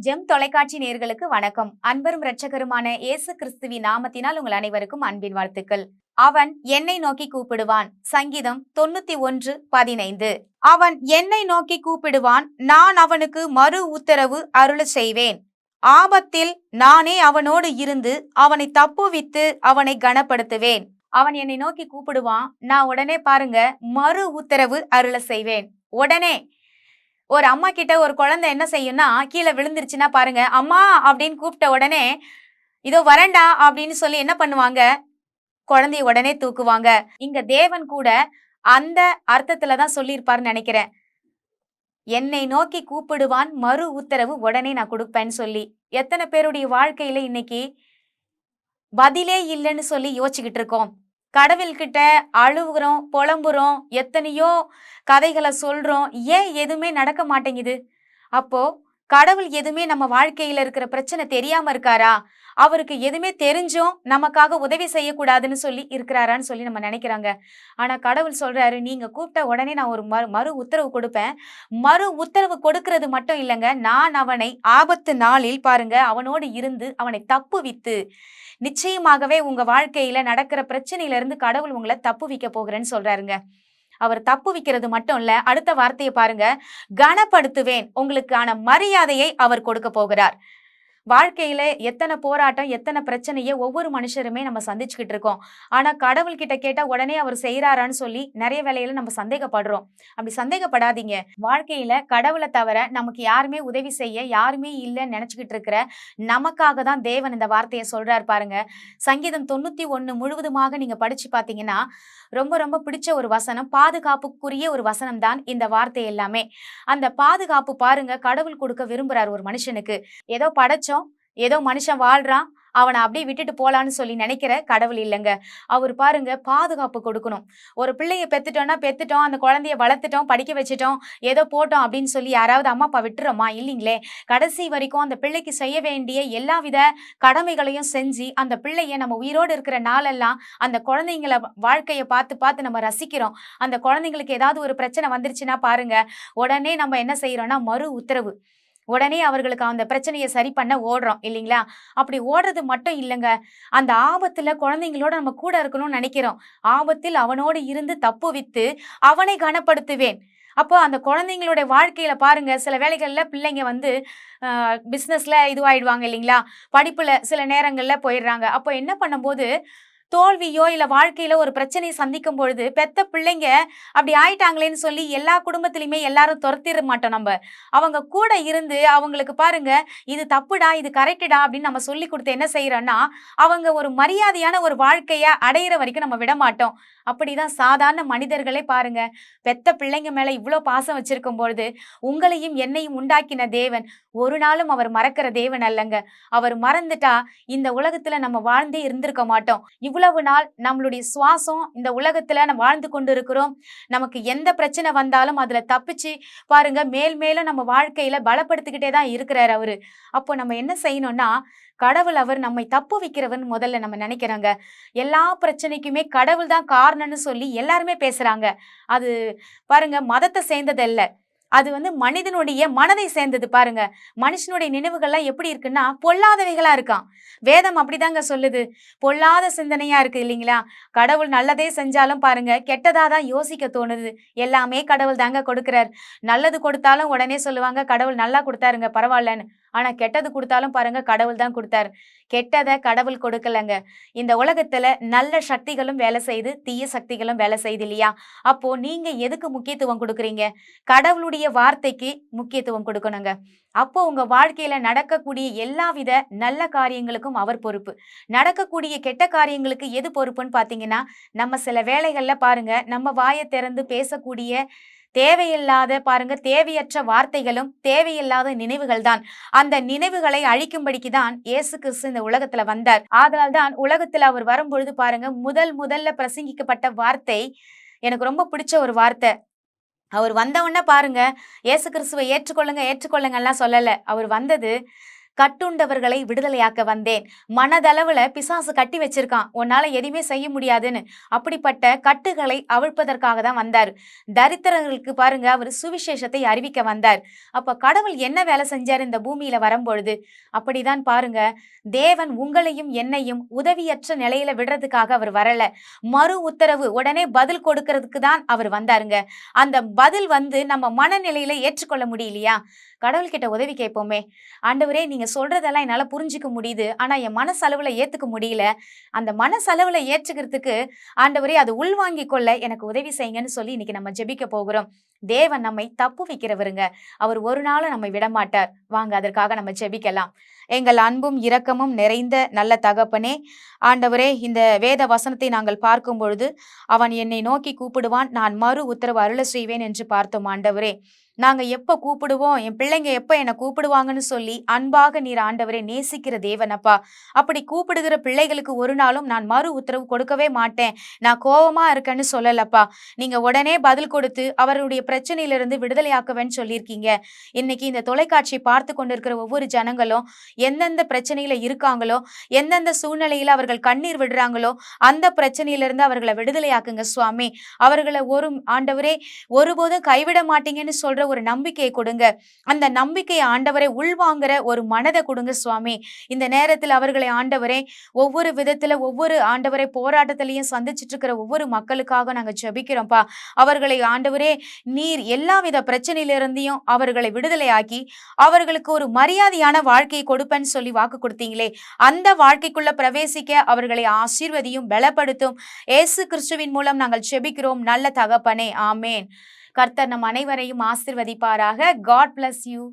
GeM தொலைக்காட்சி நேயர்களுக்கு வணக்கம். அன்பரும் இரட்சகருமான இயேசு கிறிஸ்துவின் நாமத்தினால் உங்கள் அனைவருக்கும் அன்பின் வாழ்த்துக்கள். அவன் என்னை நோக்கி கூப்பிடுவான். சங்கீதம் 91:15. அவன் என்னை நோக்கி கூப்பிடுவான், நான் அவனுக்கு மறு உத்தரவு அருளச் செய்வேன். ஆபத்தில் நானே அவனோடு இருந்து அவனை தப்புவித்து அவனை கனப்படுத்துவேன். அவன் என்னை நோக்கி கூப்பிடுவான், நான் உடனே பாருங்க மறு உத்தரவு அருள செய்வேன். உடனே ஒரு அம்மா கிட்ட ஒரு குழந்தை என்ன செய்யும்னா, கீழே விழுந்துருச்சுன்னா பாருங்க, அம்மா அப்படின்னு கூப்பிட்ட உடனே இதோ வரண்டா அப்படின்னு சொல்லி என்ன பண்ணுவாங்க, குழந்தைய உடனே தூக்குவாங்க. இங்க தேவன் கூட அந்த அர்த்தத்துல தான் சொல்லியிருப்பாருன்னு நினைக்கிறேன். என்னை நோக்கி கூப்பிடுவான், மறு உத்தரவு உடனே நான் கொடுப்பேன்னு சொல்லி. எத்தனை பேருடைய வாழ்க்கையில இன்னைக்கு பதிலே இல்லைன்னு சொல்லி யோசிச்சுக்கிட்டு இருக்கோம். கடவுள்கிட்ட அழுகுறோம், புலம்புறோம், எத்தனையோ கதைகளை சொல்றோம். ஏன் எதுவுமே நடக்க மாட்டேங்குது? அப்போ கடவுள் எதுவுமே நம்ம வாழ்க்கையில இருக்கிற பிரச்சனை தெரியாம இருக்காரா? அவருக்கு எதுவுமே தெரிஞ்சும் நமக்காக உதவி செய்யக்கூடாதுன்னு சொல்லி இருக்கிறாரான்னு சொல்லி நம்ம நினைக்கிறாங்க. ஆனா கடவுள் சொல்றாரு, நீங்க கூப்பிட்ட உடனே நான் ஒரு மறு உத்தரவு கொடுப்பேன். மறு உத்தரவு கொடுக்கிறது மட்டும் இல்லைங்க, நான் அவனை ஆபத்து நாளில் பாருங்க அவனோடு இருந்து அவனை தப்புவித்து, நிச்சயமாகவே உங்க வாழ்க்கையில நடக்கிற பிரச்சனையில இருந்து கடவுள் உங்களை தப்புவிக்க போகிறேன்னு சொல்றாருங்க. அவர் தப்புவிக்கிறது மட்டும் இல்ல, அடுத்த வார்த்தையை பாருங்க, கனப்படுத்துவேன். உங்களுக்கான மரியாதையை அவர் கொடுக்க போகிறார். வாழ்க்கையில எத்தனை போராட்டம், எத்தனை பிரச்சனையை ஒவ்வொரு மனுஷருமே நம்ம சந்திச்சுக்கிட்டு இருக்கோம். ஆனா கடவுள் கிட்ட கேட்டா உடனே அவர் செய்யறாரான்னு சொல்லி நிறைய வேளையில நம்ம சந்தேகப்படுறோம். அப்படி சந்தேகப்படாதீங்க. வாழ்க்கையில கடவுளை தவிர நமக்கு யாருமே உதவி செய்ய யாருமே இல்லைன்னு நினைச்சுக்கிட்டு இருக்கிற நமக்காக தான் தேவன் இந்த வார்த்தையை சொல்றாரு பாருங்க. சங்கீதம் 91 முழுவதுமாக நீங்க படிச்சு பாத்தீங்கன்னா ரொம்ப ரொம்ப பிடிச்ச ஒரு வசனம், பாதுகாப்புக்குரிய ஒரு வசனம் தான் இந்த வார்த்தை எல்லாமே. அந்த பாதுகாப்பு பாருங்க கடவுள் கொடுக்க விரும்புறாரு ஒரு மனுஷனுக்கு. ஏதோ படைச்சோம், ஏதோ மனுஷன் வாழ்றான், அவனை அப்படியே விட்டுட்டு போலான்னு சொல்லி நினைக்கிற கடவுள் இல்லைங்க. அவர் பாருங்க பாதுகாப்பு கொடுக்கணும். ஒரு பிள்ளைய பெத்துட்டோம், அந்த குழந்தைய வளர்த்துட்டோம், படிக்க வச்சுட்டோம், ஏதோ போட்டோம் அப்படின்னு சொல்லி யாராவது அம்மா அப்பா விட்டுறோமா? இல்லைங்களே. கடைசி வரைக்கும் அந்த பிள்ளைக்கு செய்ய வேண்டிய எல்லாவித கடமைகளையும் செஞ்சு அந்த பிள்ளைய நம்ம உயிரோடு இருக்கிற நாளெல்லாம் அந்த குழந்தைங்கள வாழ்க்கையை பார்த்து பார்த்து நம்ம ரசிக்கிறோம். அந்த குழந்தைங்களுக்கு ஏதாவது ஒரு பிரச்சனை வந்துருச்சுன்னா பாருங்க, உடனே நம்ம என்ன செய்யறோம்னா மறு உத்தரவு, உடனே அவர்களுக்கு அந்த பிரச்சனையை சரி பண்ண ஓடுறோம் இல்லைங்களா? அப்படி ஓடுறது மட்டும் இல்லைங்க, அந்த ஆபத்துல குழந்தைங்களோட நம்ம கூட இருக்கணும்னு நினைக்கிறோம். ஆபத்தில் அவனோடு இருந்து தப்புவித்து அவனை கனப்படுத்துவேன். அப்போ அந்த குழந்தைங்களுடைய வாழ்க்கையில பாருங்க, சில வேளைகள்ல பிள்ளைங்க வந்து பிசினஸ்ல இதுவாயிடுவாங்க இல்லைங்களா? படிப்புல சில நேரங்கள்ல போயிடுறாங்க. அப்போ என்ன பண்ணும்போது தோல்வியோ இல்ல வாழ்க்கையில ஒரு பிரச்சனையை சந்திக்கும் பொழுது பெத்த பிள்ளைங்க அப்படி ஆயிட்டாங்களேன்னு சொல்லி எல்லா குடும்பத்திலயுமே எல்லாரும் துரத்திட மாட்டோம் நம்ம. அவங்க கூட இருந்து அவங்களுக்கு பாருங்க, இது தப்புடா, இது கரெக்டுடா அப்படின்னு நம்ம சொல்லி கொடுத்து என்ன செய்யறோம்னா, அவங்க ஒரு மரியாதையான ஒரு வாழ்க்கைய அடையிற வரைக்கும் நம்ம விட மாட்டோம். அப்படிதான் சாதாரண மனிதர்களே பாருங்க, பெத்த பிள்ளைங்க மேல இவ்வளவு பாசம் வச்சிருக்கும் பொழுது உங்களையும் என்னையும் உண்டாக்கின தேவன் ஒரு நாளும் அவர் மறக்கிற தேவன் அல்லங்க. அவர் மறந்துட்டா இந்த உலகத்துல நம்ம வாழ்ந்தே இருந்திருக்க மாட்டோம். இவ்வளவு நாள் நம்மளுடைய சுவாசம் இந்த உலகத்துல நம்ம வாழ்ந்து கொண்டு இருக்கிறோம். நமக்கு எந்த பிரச்சனை வந்தாலும் அதுல தப்பிச்சு பாருங்க மேல் மேலும் நம்ம வாழ்க்கையில பலப்படுத்திக்கிட்டே தான் இருக்கிறார் அவரு. அப்போ நம்ம என்ன செய்யணும்னா, கடவுள் அவர் நம்மை தப்பு வைக்கிறவன் முதல்ல நம்ம நினைக்கிறாங்க. எல்லா பிரச்சனைக்குமே கடவுள் தான் காரணம்னு சொல்லி எல்லாருமே பேசுறாங்க. அது பாருங்க மதத்தை சேர்ந்தது இல்ல, அது வந்து மனிதனுடைய மனதை சேர்ந்தது பாருங்க. மனுஷனுடைய நினைவுகள்லாம் எப்படி இருக்குன்னா பொல்லாதவைகளா இருக்கான். வேதம் அப்படிதாங்க சொல்லுது. பொல்லாத சிந்தனையா இருக்கு இல்லைங்களா? கடவுள் நல்லதே செஞ்சாலும் பாருங்க கெட்டதாதான் யோசிக்க தோணுது. எல்லாமே கடவுள் தாங்க கொடுக்கிறார். நல்லது கொடுத்தாலும் உடனே சொல்லுவாங்க கடவுள் நல்லா கொடுத்தாருங்க பரவாயில்லன்னு. ஆனா கெட்டது கொடுத்தாலும் பாருங்க கடவுள் தான் கொடுத்தாரு. கெட்டதை கடவுள் கொடுக்கலங்க. இந்த உலகத்துல நல்ல சக்திகளும் வேலை செய்து, தீய சக்திகளும் வேலை செய்து இல்லையா? அப்போ நீங்க எதுக்கு முக்கியத்துவம் கொடுக்குறீங்க? கடவுளுடைய வார்த்தைக்கு முக்கியத்துவம் கொடுக்கணுங்க. அப்போ உங்க வாழ்க்கையில நடக்கக்கூடிய எல்லாவித நல்ல காரியங்களுக்கும் அவர் பொறுப்பு. நடக்கக்கூடிய கெட்ட காரியங்களுக்கு எது பொறுப்புன்னு பாத்தீங்கன்னா, நம்ம சில வேளைகள்ல பாருங்க நம்ம வாயை திறந்து பேசக்கூடிய தேவையில்லாத பாருங்க தேவையற்ற வார்த்தைகளும் தேவையில்லாத நினைவுகள் தான். அந்த நினைவுகளை அழிக்கும்படிக்கு தான் இயேசு கிறிஸ்து இந்த உலகத்துல வந்தார். ஆதலால் தான் உலகத்துல அவர் வரும்பொழுது பாருங்க முதல்ல பிரசங்கிக்கப்பட்ட வார்த்தை எனக்கு ரொம்ப பிடிச்ச ஒரு வார்த்தை. அவர் வந்தவுடனே பாருங்க, இயேசு கிறிஸ்துவை ஏற்றுக்கொள்ளுங்க ஏற்றுக்கொள்ளுங்க எல்லாம் சொல்லல. அவர் வந்தது கட்டுண்டவர்களை விடுதலையாக்க வந்தேன். மனதளவுல பிசாசு கட்டி வச்சிருக்கான், உன்னால எதுவுமே செய்ய முடியாதுன்னு. அப்படிப்பட்ட கட்டுகளை அவிழ்ப்பதற்காக தான் வந்தார். தரித்திரர்களுக்கு பாருங்க, அவர் சுவிசேஷத்தை அறிவிக்க வந்தார். அப்ப கடவுள் என்ன வேலை செஞ்சார் இந்த பூமியில வரும்பொழுது? அப்படிதான் பாருங்க, தேவன் உங்களையும் என்னையும் உதவியற்ற நிலையில விடுறதுக்காக அவர் வரல. மறு உத்தரவு உடனே பதில் கொடுக்கறதுக்கு தான் அவர் வந்தாருங்க. அந்த பதில் நம்ம மனநிலையில ஏற்றுக்கொள்ள முடியலையா? கடவுள்கிட்ட உதவி கேட்போமே. ஆண்டவரே, நீங்க சொல்றதெல்லாம் என்னால புரிஞ்சுக்க முடியுது, ஆனா என் மனசளவுல ஏத்துக்க முடியல. அந்த மனசளவுல ஏற்றுக்கிறதுக்கு ஆண்டவரே அது உள்வாங்கிக் கொள்ள எனக்கு உதவி செய்யுங்கன்னு சொல்லி இன்னைக்கு நம்ம ஜெபிக்க போகிறோம். தேவன் நம்மை தப்பு வைக்கிறவருங்க. அவர் ஒரு நாளும் நம்மை விடமாட்டார். வாங்க அதற்காக நம்ம ஜெபிக்கலாம். எங்கள் அன்பும் இரக்கமும் நிறைந்த நல்ல தகப்பனே, ஆண்டவரே, இந்த வேத வசனத்தை நாங்கள் பார்க்கும் பொழுது, அவன் என்னை நோக்கி கூப்பிடுவான், நான் மறு உத்தரவு அருள செய்வேன் என்று பார்த்தோம். ஆண்டவரே, நாங்க எப்ப கூப்பிடுவோம், என் பிள்ளைங்க எப்ப என்னை கூப்பிடுவாங்கன்னு சொல்லி அன்பாக நீர் ஆண்டவரே நேசிக்கிற தேவனப்பா. அப்படி கூப்பிடுகிற பிள்ளைகளுக்கு ஒரு நாளும் நான் மறு உத்தரவு கொடுக்கவே மாட்டேன், நான் கோபமா இருக்கேன்னு சொல்லலப்பா. நீங்க உடனே பதில் கொடுத்து அவருடைய பிரச்சனையிலிருந்து விடுதலையாக்குவேன்னு சொல்லியிருக்கீங்க. இன்னைக்கு இந்த தொலைக்காட்சி பார்த்து கொண்டிருக்கிற ஒவ்வொரு ஜனங்களும் எந்தெந்த பிரச்சனையில இருக்காங்களோ, எந்தெந்த சூழ்நிலையில அவர்கள் கண்ணீர் விடுறாங்களோ, அந்த பிரச்சனையிலிருந்து அவர்களை விடுதலையாக்குங்க சுவாமி. அவர்களை ஆண்டவரே ஒருபோதும் கைவிட மாட்டீங்கன்னு சொல்ற ஒரு நம்பிக்கையை கொடுங்க. அந்த நம்பிக்கையை ஆண்டவரை உள்வாங்குற ஒரு மனதை கொடுங்க சுவாமி. இந்த நேரத்தில் அவர்களை ஆண்டவரே ஒவ்வொரு விதத்துல ஒவ்வொரு ஆண்டவரை போராட்டத்திலையும் சந்திச்சுட்டு இருக்கிற ஒவ்வொரு மக்களுக்காக நாங்க ஜெபிக்கிறோம்ப்பா. அவர்களை ஆண்டவரே நீர் எல்லாவித பிரச்சனையிலிருந்தையும் அவர்களை விடுதலையாக்கி அவர்களுக்கு ஒரு மரியாதையான வாழ்க்கையை கொடுப்பேன்னு சொல்லி வாக்கு கொடுத்தீங்களே, அந்த வாழ்க்கைக்குள்ள பிரவேசிக்க அவர்களை ஆசீர்வதியும் பலப்படுத்தும். இயேசு கிறிஸ்துவின் மூலம் நாங்கள் ஜெபிக்கிறோம் நல்ல தகப்பனே, ஆமேன். கர்த்தர் நம் அனைவரையும் ஆசீர்வதிப்பாராக. God bless you.